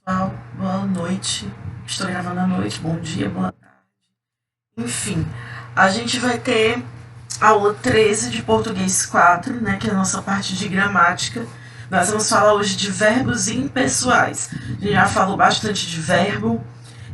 Pessoal, boa noite. Estou gravando à noite, bom dia, boa tarde. Enfim, a gente vai ter aula 13 de português 4, né, que é a nossa parte de gramática. Nós vamos falar hoje de verbos impessoais. A gente já falou bastante de verbo,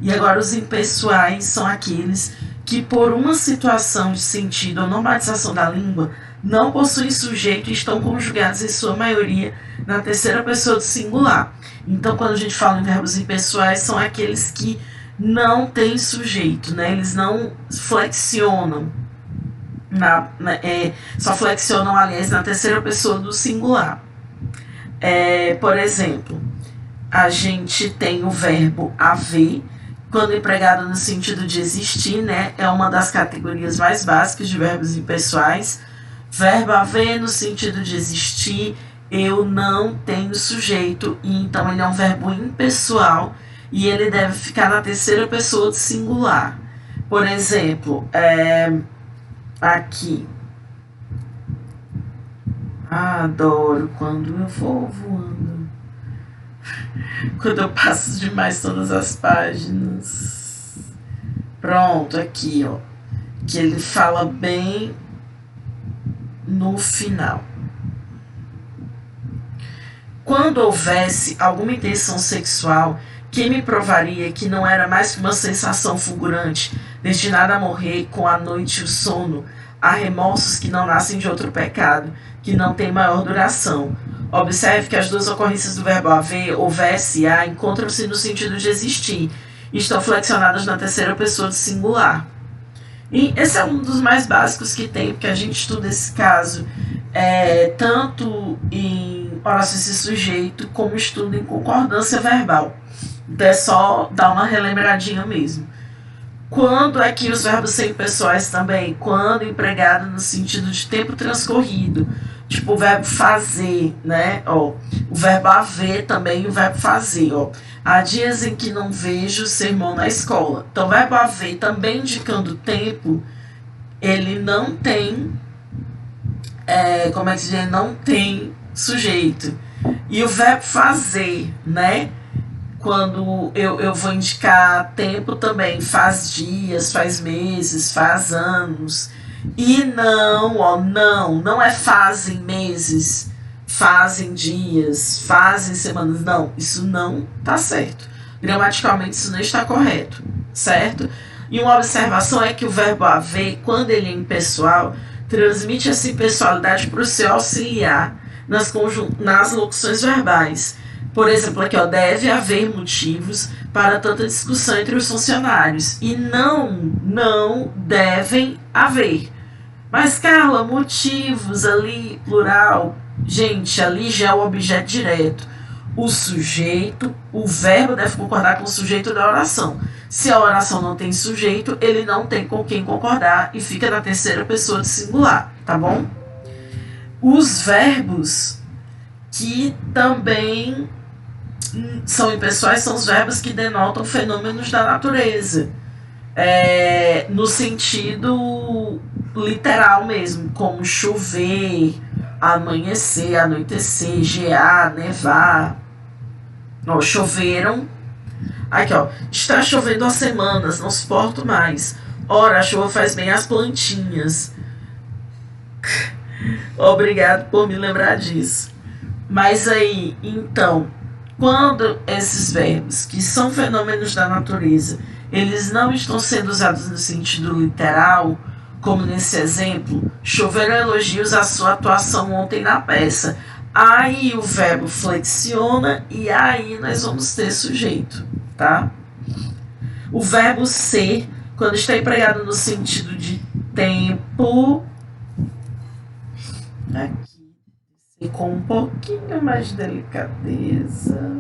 e agora os impessoais são aqueles que, por uma situação de sentido ou normalização da língua, não possuem sujeito e estão conjugados, em sua maioria, na terceira pessoa do singular. Então, quando a gente fala em verbos impessoais, são aqueles que não têm sujeito, né? Eles não flexionam, só flexionam, aliás, na terceira pessoa do singular. Por exemplo, a gente tem o verbo haver, quando empregado no sentido de existir, né? É uma das categorias mais básicas de verbos impessoais. Verbo haver no sentido de existir, eu não tenho sujeito, e então ele é um verbo impessoal e ele deve ficar na terceira pessoa do singular. Por exemplo, aqui. Adoro quando eu vou voando. Quando eu passo demais todas as páginas. Pronto, aqui, ó. Que ele fala bem no final. Quando houvesse alguma intenção sexual que me provaria que não era mais que uma sensação fulgurante, destinada a morrer com a noite e o sono, há remorsos que não nascem de outro pecado, que não tem maior duração. Observe que as duas ocorrências do verbo haver, houvesse e há, encontram-se no sentido de existir, e estão flexionadas na terceira pessoa do singular. E esse é um dos mais básicos que tem, porque a gente estuda esse caso tanto em orações e sujeito, como estuda em concordância verbal. Então é só dar uma relembradinha mesmo. Quando aqui os verbos sempessoais também, quando empregado no sentido de tempo transcorrido, tipo o verbo fazer, né? Ó, o verbo haver também, o verbo fazer, ó. Há dias em que não vejo sermão na escola. Então, o verbo haver também indicando tempo, ele não tem, não tem sujeito. E o verbo fazer, né? Quando eu vou indicar tempo também, faz dias, faz meses, faz anos. E não é fazem meses, fazem dias, fazem semanas. Não, isso não está certo. Gramaticalmente isso não está correto, certo? E uma observação é que o verbo haver, quando ele é impessoal, transmite essa impessoalidade para o seu auxiliar nas locuções verbais. Por exemplo, aqui, ó, deve haver motivos para tanta discussão entre os funcionários. E não devem haver. Mas, Carla, motivos ali, plural. Gente, ali já é o objeto direto. O sujeito, o verbo deve concordar com o sujeito da oração. Se a oração não tem sujeito, ele não tem com quem concordar e fica na terceira pessoa do singular, tá bom? Os verbos que também são impessoais são os verbos que denotam fenômenos da natureza. No sentido literal mesmo, como chover, amanhecer, anoitecer, gear, nevar. Ó, choveram. Aqui, ó, está chovendo há semanas, não suporto mais. Ora, a chuva faz bem às plantinhas. Obrigado por me lembrar disso. Mas aí, então, quando esses verbos, que são fenômenos da natureza, eles não estão sendo usados no sentido literal, como nesse exemplo, choveram elogios à sua atuação ontem na peça. Aí o verbo flexiona e aí nós vamos ter sujeito, tá? O verbo ser, quando está empregado no sentido de tempo, aqui, com um pouquinho mais de delicadeza.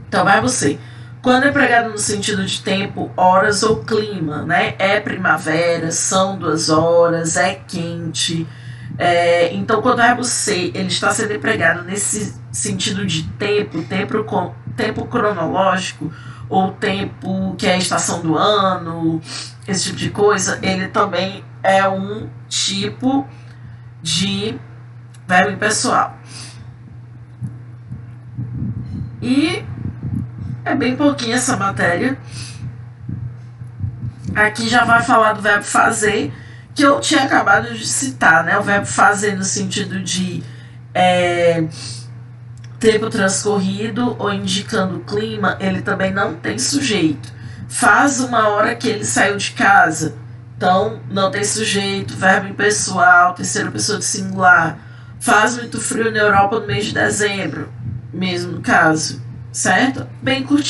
Então, verbo ser. Quando é empregado no sentido de tempo, horas ou clima, né? É primavera, são 2 horas, é quente. Então, quando o verbo ser ele está sendo empregado nesse sentido de tempo cronológico, ou tempo que é a estação do ano, esse tipo de coisa, ele também é um tipo de verbo impessoal. E É bem pouquinho essa matéria. Aqui já vai falar do verbo fazer, que eu tinha acabado de citar, né? O verbo fazer no sentido de tempo transcorrido ou indicando o clima, ele também não tem sujeito. Faz uma hora que ele saiu de casa, então não tem sujeito, verbo impessoal, terceira pessoa de singular. Faz muito frio na Europa no mês de dezembro, mesmo no caso, certo? Bem curtinho.